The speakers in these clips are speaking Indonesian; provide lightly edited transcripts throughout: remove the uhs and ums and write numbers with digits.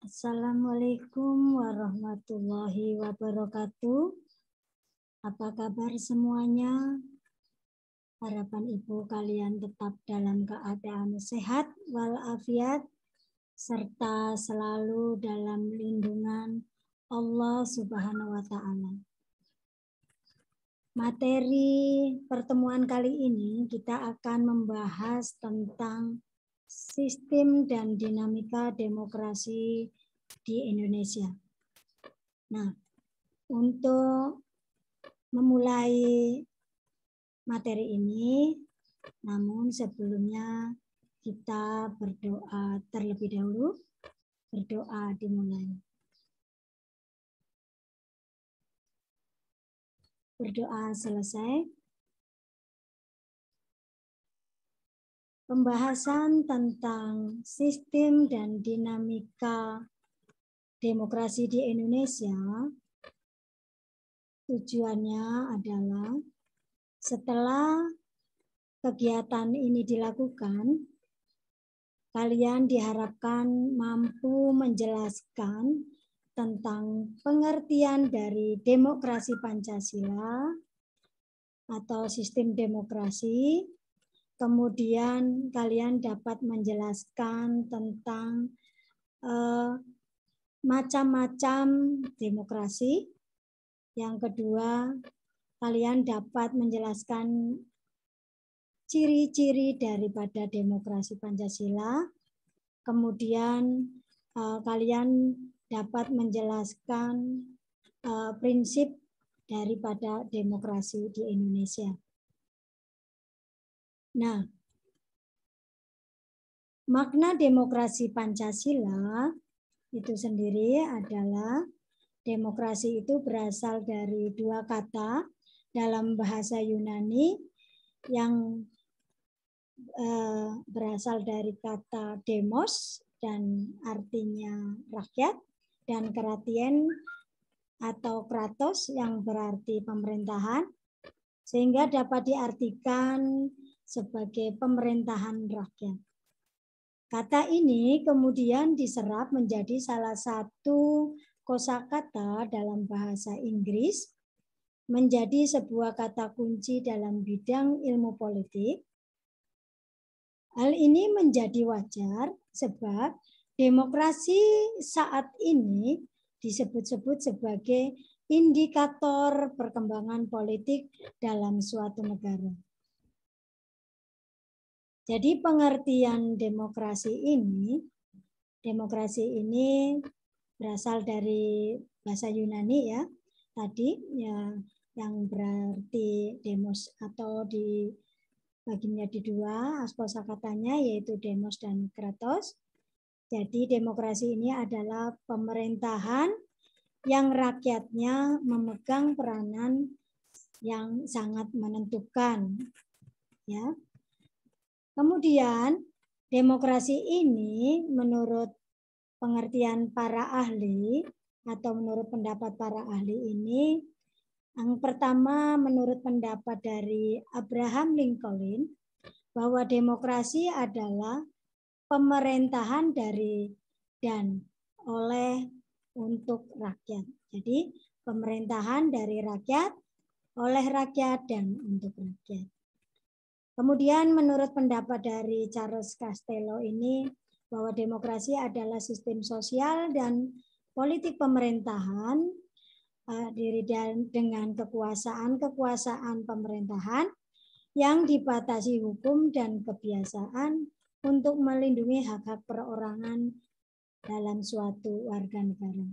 Assalamualaikum warahmatullahi wabarakatuh. Apa kabar semuanya? Harapan Ibu kalian tetap dalam keadaan sehat walafiat serta selalu dalam lindungan Allah Subhanahu wa taala. Materi pertemuan kali ini kita akan membahas tentang sistem dan dinamika demokrasi di Indonesia. Nah, untuk memulai materi ini, namun sebelumnya kita berdoa terlebih dahulu. Berdoa dimulai. Berdoa selesai. Pembahasan tentang sistem dan dinamika demokrasi di Indonesia tujuannya adalah setelah kegiatan ini dilakukan, kalian diharapkan mampu menjelaskan tentang pengertian dari demokrasi Pancasila atau sistem demokrasi. Kemudian kalian dapat menjelaskan tentang macam-macam demokrasi. Yang kedua, kalian dapat menjelaskan ciri-ciri daripada demokrasi Pancasila. Kemudian kalian dapat menjelaskan prinsip daripada demokrasi di Indonesia. Nah, makna demokrasi Pancasila itu sendiri adalah demokrasi itu berasal dari dua kata dalam bahasa Yunani yang berasal dari kata demos dan artinya rakyat, dan kratien atau kratos yang berarti pemerintahan, sehingga dapat diartikan sebagai pemerintahan rakyat. Kata ini kemudian diserap menjadi salah satu kosakata dalam bahasa Inggris, menjadi sebuah kata kunci dalam bidang ilmu politik. Hal ini menjadi wajar sebab demokrasi saat ini disebut-sebut sebagai indikator perkembangan politik dalam suatu negara. Jadi pengertian demokrasi ini berasal dari bahasa Yunani ya, tadi ya, yang berarti demos, atau dibaginya di dua kosakatanya yaitu demos dan kratos. Jadi demokrasi ini adalah pemerintahan yang rakyatnya memegang peranan yang sangat menentukan ya. Kemudian demokrasi ini menurut pengertian para ahli atau menurut pendapat para ahli ini, yang pertama menurut pendapat dari Abraham Lincoln bahwa demokrasi adalah pemerintahan dari dan oleh untuk rakyat. Jadi pemerintahan dari rakyat, oleh rakyat, dan untuk rakyat. Kemudian menurut pendapat dari Charles Castello ini bahwa demokrasi adalah sistem sosial dan politik pemerintahan dengan kekuasaan pemerintahan yang dibatasi hukum dan kebiasaan untuk melindungi hak-hak perorangan dalam suatu warga negara.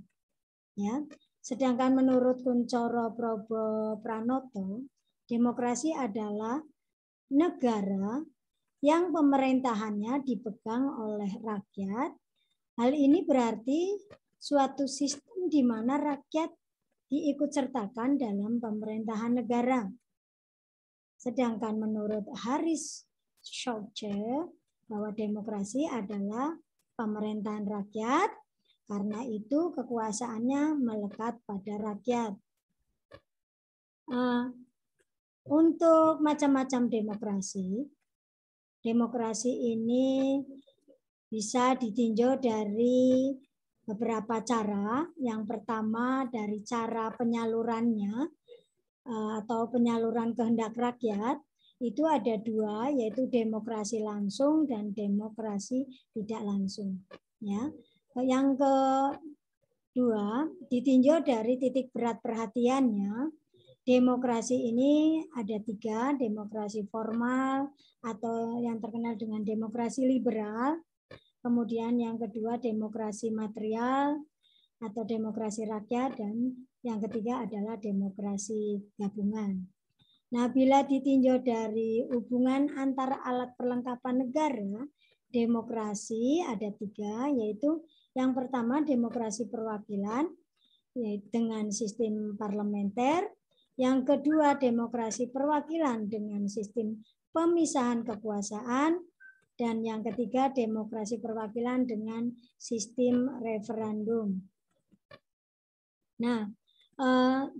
Ya. Sedangkan menurut Kuncoro Probo Pranoto, demokrasi adalah negara yang pemerintahannya dipegang oleh rakyat. Hal ini berarti suatu sistem di mana rakyat diikutsertakan dalam pemerintahan negara. Sedangkan menurut Harris Schulze bahwa demokrasi adalah pemerintahan rakyat, karena itu kekuasaannya melekat pada rakyat. Untuk macam-macam demokrasi ini bisa ditinjau dari beberapa cara. Yang pertama dari cara penyalurannya atau penyaluran kehendak rakyat itu ada dua, yaitu demokrasi langsung dan demokrasi tidak langsung. Ya, yang kedua ditinjau dari titik berat perhatiannya. Demokrasi ini ada tiga, demokrasi formal atau yang terkenal dengan demokrasi liberal. Kemudian yang kedua demokrasi material atau demokrasi rakyat, dan yang ketiga adalah demokrasi gabungan. Nah, bila ditinjau dari hubungan antara alat perlengkapan negara, demokrasi ada tiga, yaitu yang pertama demokrasi perwakilan yaitu dengan sistem parlementer, yang kedua demokrasi perwakilan dengan sistem pemisahan kekuasaan, dan yang ketiga demokrasi perwakilan dengan sistem referendum. Nah,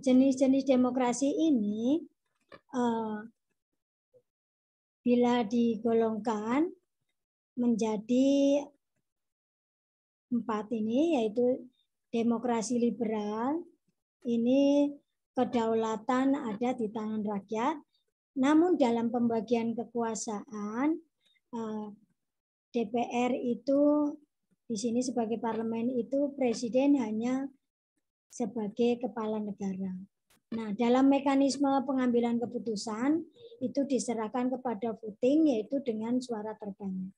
jenis-jenis demokrasi ini bila digolongkan menjadi 4 ini, yaitu demokrasi liberal, ini kedaulatan ada di tangan rakyat, namun dalam pembagian kekuasaan DPR itu di sini sebagai parlemen itu presiden hanya sebagai kepala negara. Nah, dalam mekanisme pengambilan keputusan itu diserahkan kepada voting, yaitu dengan suara terbanyak.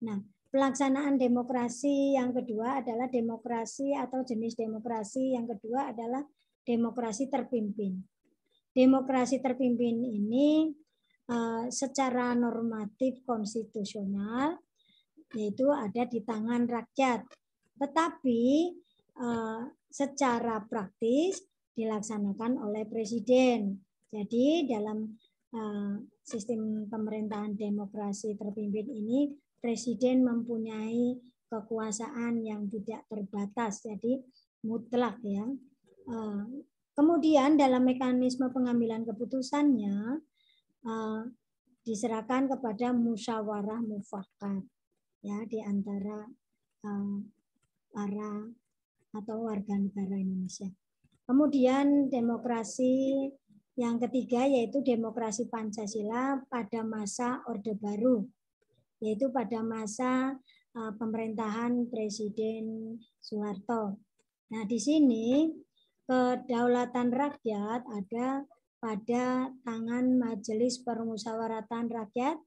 Nah, pelaksanaan demokrasi yang kedua adalah demokrasi atau jenis demokrasi yang kedua adalah demokrasi terpimpin. Demokrasi terpimpin ini secara normatif konstitusional yaitu ada di tangan rakyat. Tetapi secara praktis dilaksanakan oleh presiden. Jadi dalam sistem pemerintahan demokrasi terpimpin ini presiden mempunyai kekuasaan yang tidak terbatas, jadi mutlak ya. Kemudian dalam mekanisme pengambilan keputusannya diserahkan kepada musyawarah mufakat ya di antara para atau warga negara Indonesia. Kemudian demokrasi yang ketiga yaitu demokrasi Pancasila pada masa Orde Baru, yaitu pada masa pemerintahan Presiden Soeharto. Nah, di sini kedaulatan rakyat ada pada tangan Majelis Permusyawaratan Rakyat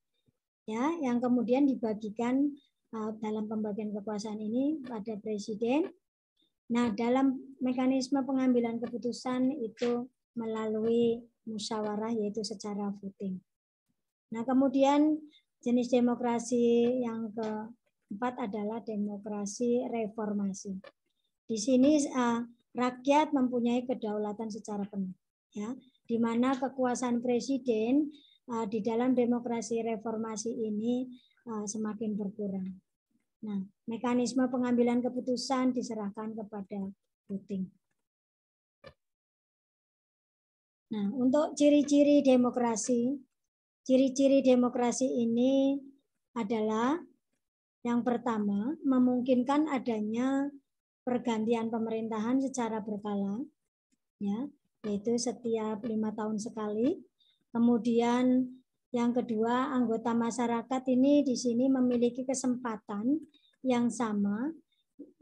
ya, yang kemudian dibagikan dalam pembagian kekuasaan ini pada presiden. Nah, dalam mekanisme pengambilan keputusan itu melalui musyawarah yaitu secara voting. Nah, kemudian jenis demokrasi yang keempat adalah demokrasi reformasi. Di sini rakyat mempunyai kedaulatan secara penuh, ya, di mana kekuasaan presiden di dalam demokrasi reformasi ini semakin berkurang. Nah, mekanisme pengambilan keputusan diserahkan kepada voting. Nah, untuk ciri-ciri demokrasi ini adalah yang pertama, memungkinkan adanya pergantian pemerintahan secara berkala, ya, yaitu setiap 5 tahun sekali. Kemudian yang kedua, anggota masyarakat ini di sini memiliki kesempatan yang sama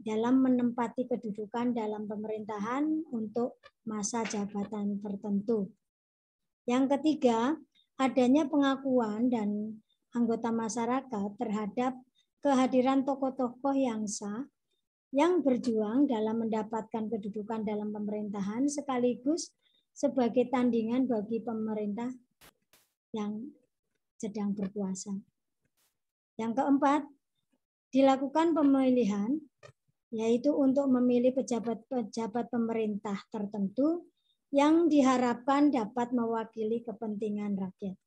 dalam menempati kedudukan dalam pemerintahan untuk masa jabatan tertentu. Yang ketiga, adanya pengakuan dan anggota masyarakat terhadap kehadiran tokoh-tokoh yang sah yang berjuang dalam mendapatkan kedudukan dalam pemerintahan sekaligus sebagai tandingan bagi pemerintah yang sedang berkuasa. Yang keempat, dilakukan pemilihan yaitu untuk memilih pejabat-pejabat pemerintah tertentu yang diharapkan dapat mewakili kepentingan rakyat.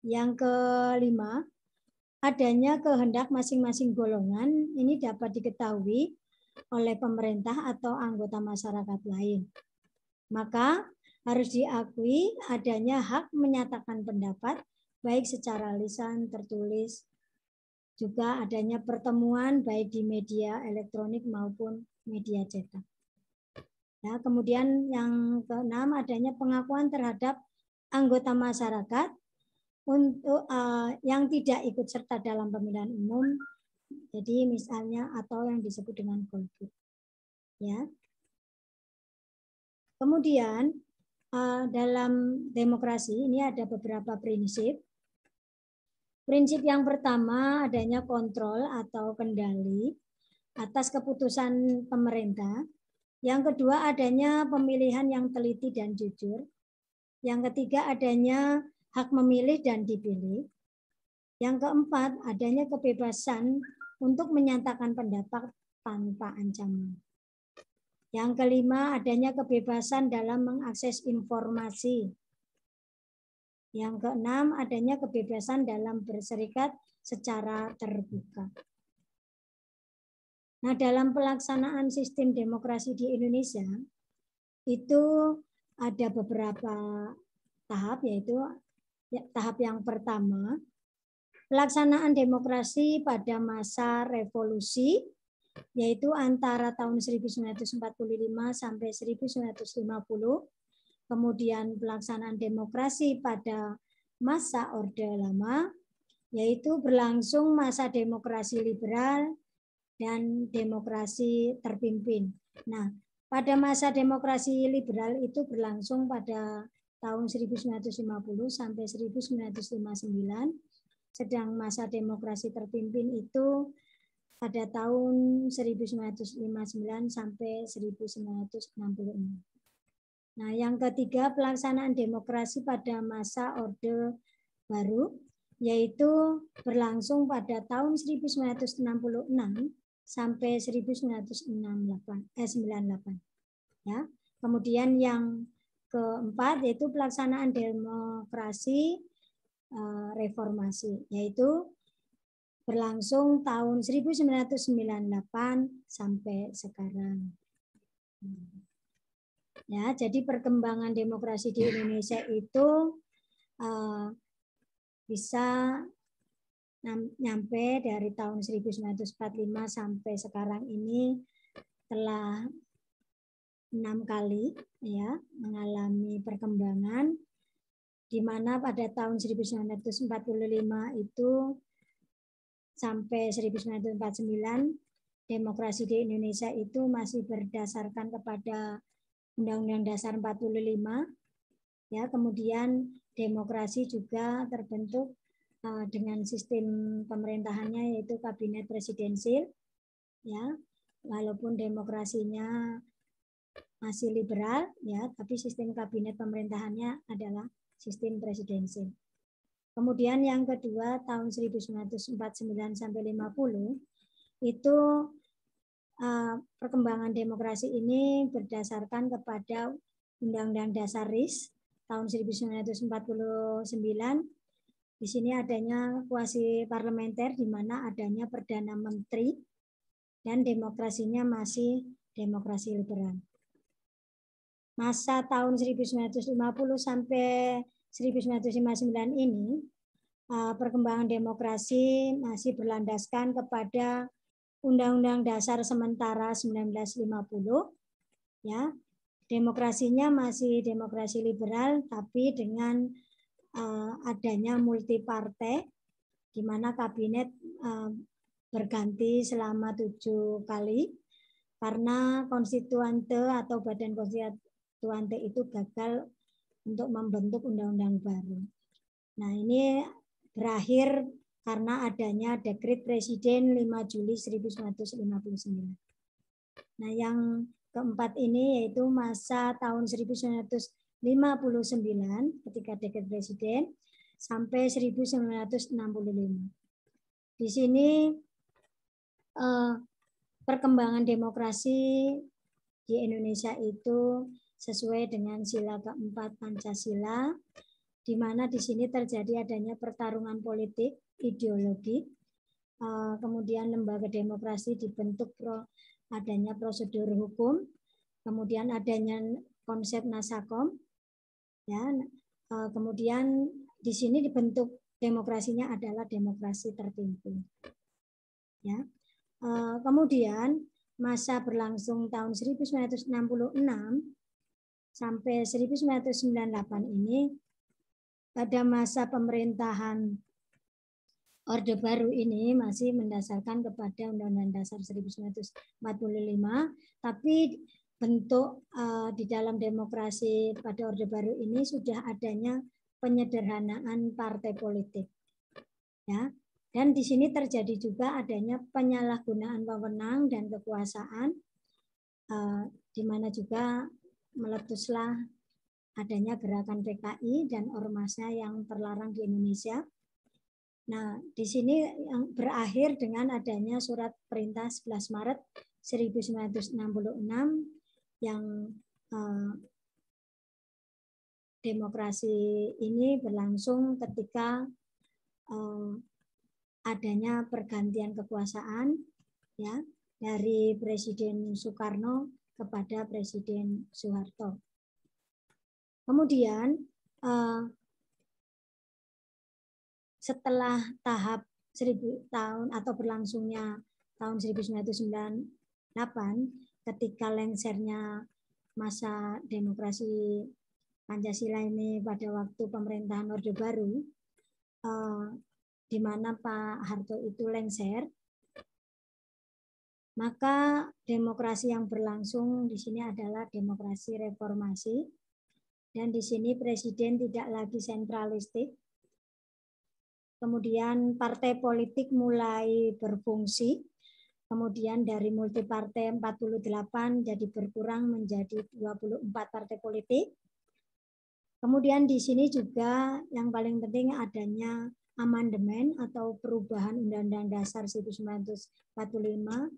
Yang kelima, adanya kehendak masing-masing golongan ini dapat diketahui oleh pemerintah atau anggota masyarakat lain. Maka harus diakui adanya hak menyatakan pendapat baik secara lisan, tertulis, juga adanya pertemuan baik di media elektronik maupun media cetak. Ya, kemudian yang keenam adanya pengakuan terhadap anggota masyarakat untuk yang tidak ikut serta dalam pemilihan umum, jadi misalnya atau yang disebut dengan golput. Ya. Kemudian dalam demokrasi ini ada beberapa prinsip. Prinsip yang pertama adanya kontrol atau kendali atas keputusan pemerintah. Yang kedua adanya pemilihan yang teliti dan jujur. Yang ketiga adanya hak memilih dan dipilih. Yang keempat adanya kebebasan untuk menyatakan pendapat tanpa ancaman. Yang kelima adanya kebebasan dalam mengakses informasi. Yang keenam adanya kebebasan dalam berserikat secara terbuka. Nah, dalam pelaksanaan sistem demokrasi di Indonesia itu ada beberapa tahap, yaitu tahap yang pertama pelaksanaan demokrasi pada masa revolusi, yaitu antara tahun 1945 sampai 1950. Kemudian pelaksanaan demokrasi pada masa Orde Lama, yaitu berlangsung masa demokrasi liberal dan demokrasi terpimpin. Nah, pada masa demokrasi liberal itu berlangsung pada tahun 1950 sampai 1959, sedang masa demokrasi terpimpin itu pada tahun 1959 sampai 1966. Nah, yang ketiga pelaksanaan demokrasi pada masa Orde Baru, yaitu berlangsung pada tahun 1966 sampai 1998. Ya. Kemudian yang keempat yaitu pelaksanaan demokrasi reformasi, yaitu berlangsung tahun 1998 sampai sekarang. Ya, jadi perkembangan demokrasi di Indonesia itu bisa nyampe dari tahun 1945 sampai sekarang ini telah 6 kali ya mengalami perkembangan, di mana pada tahun 1945 itu sampai 1949 demokrasi di Indonesia itu masih berdasarkan kepada Undang-Undang Dasar 45. Ya, kemudian demokrasi juga terbentuk dengan sistem pemerintahannya yaitu kabinet presidensil, ya, walaupun demokrasinya masih liberal, ya, tapi sistem kabinet pemerintahannya adalah sistem presidensil. Kemudian yang kedua tahun 1949 sampai 50 itu perkembangan demokrasi ini berdasarkan kepada Undang-Undang Dasar RIS tahun 1949. Di sini adanya kuasi parlementer di mana adanya Perdana Menteri dan demokrasinya masih demokrasi liberal. Masa tahun 1950 sampai 1959 ini perkembangan demokrasi masih berlandaskan kepada Undang-Undang Dasar sementara 1950. Ya. Demokrasinya masih demokrasi liberal tapi dengan adanya multipartai, di mana kabinet berganti selama 7 kali karena konstituante atau badan konstituante itu gagal untuk membentuk undang-undang baru. Nah, ini berakhir karena adanya Dekret Presiden 5 Juli 1959. Nah, yang keempat ini yaitu masa tahun 1959 ketika Dekret Presiden sampai 1965. Di sini perkembangan demokrasi di Indonesia itu sesuai dengan sila keempat Pancasila, di mana di sini terjadi adanya pertarungan politik, ideologi, kemudian lembaga demokrasi dibentuk adanya prosedur hukum, kemudian adanya konsep Nasakom, ya, kemudian di sini dibentuk demokrasinya adalah demokrasi terpimpin. Ya. Kemudian masa berlangsung tahun 1966 sampai 1998 ini, pada masa pemerintahan Orde Baru ini masih mendasarkan kepada Undang-Undang Dasar 1945, tapi bentuk di dalam demokrasi pada Orde Baru ini sudah adanya penyederhanaan partai politik. Ya. Dan di sini terjadi juga adanya penyalahgunaan wewenang dan kekuasaan, di mana juga meletuslah adanya gerakan PKI dan ormasnya yang terlarang di Indonesia. Nah, di sini yang berakhir dengan adanya surat perintah 11 Maret 1966 yang demokrasi ini berlangsung ketika adanya pergantian kekuasaan, ya, dari Presiden Soekarno kepada Presiden Soeharto. Kemudian setelah tahap 1000 tahun atau berlangsungnya tahun 1998, ketika lengsernya masa demokrasi Pancasila ini pada waktu pemerintahan Orde Baru, di mana Pak Harto itu lengser, maka demokrasi yang berlangsung di sini adalah demokrasi reformasi, dan di sini presiden tidak lagi sentralistik. Kemudian partai politik mulai berfungsi, kemudian dari multipartai 48 jadi berkurang menjadi 24 partai politik. Kemudian di sini juga yang paling penting adanya amandemen atau perubahan Undang-Undang Dasar 1945,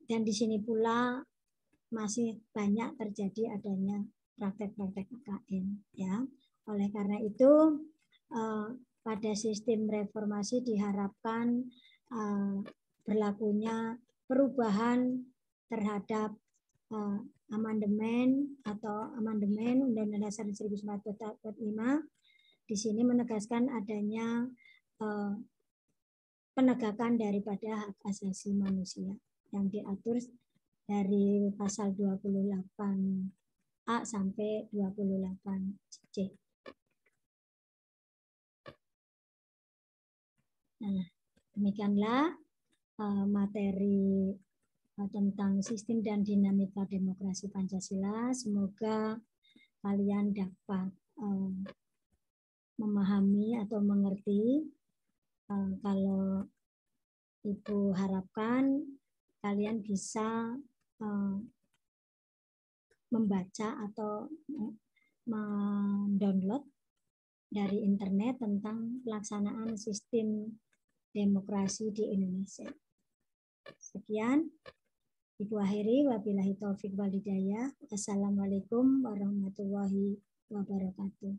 dan di sini pula masih banyak terjadi adanya praktek-praktek KKN, ya. Oleh karena itu pada sistem reformasi diharapkan berlakunya perubahan terhadap amandemen atau amandemen Undang-Undang Dasar 1945. Di sini menegaskan adanya penegakan daripada hak asasi manusia yang diatur dari pasal 28A sampai 28C. Nah, demikianlah materi tentang sistem dan dinamika demokrasi Pancasila. Semoga kalian dapat memahami atau mengerti. Kalau Ibu harapkan kalian bisa membaca atau mendownload dari internet tentang pelaksanaan sistem demokrasi di Indonesia. Sekian, Ibu akhiri, wabillahi taufik wal hidayah. Assalamualaikum warahmatullahi wabarakatuh.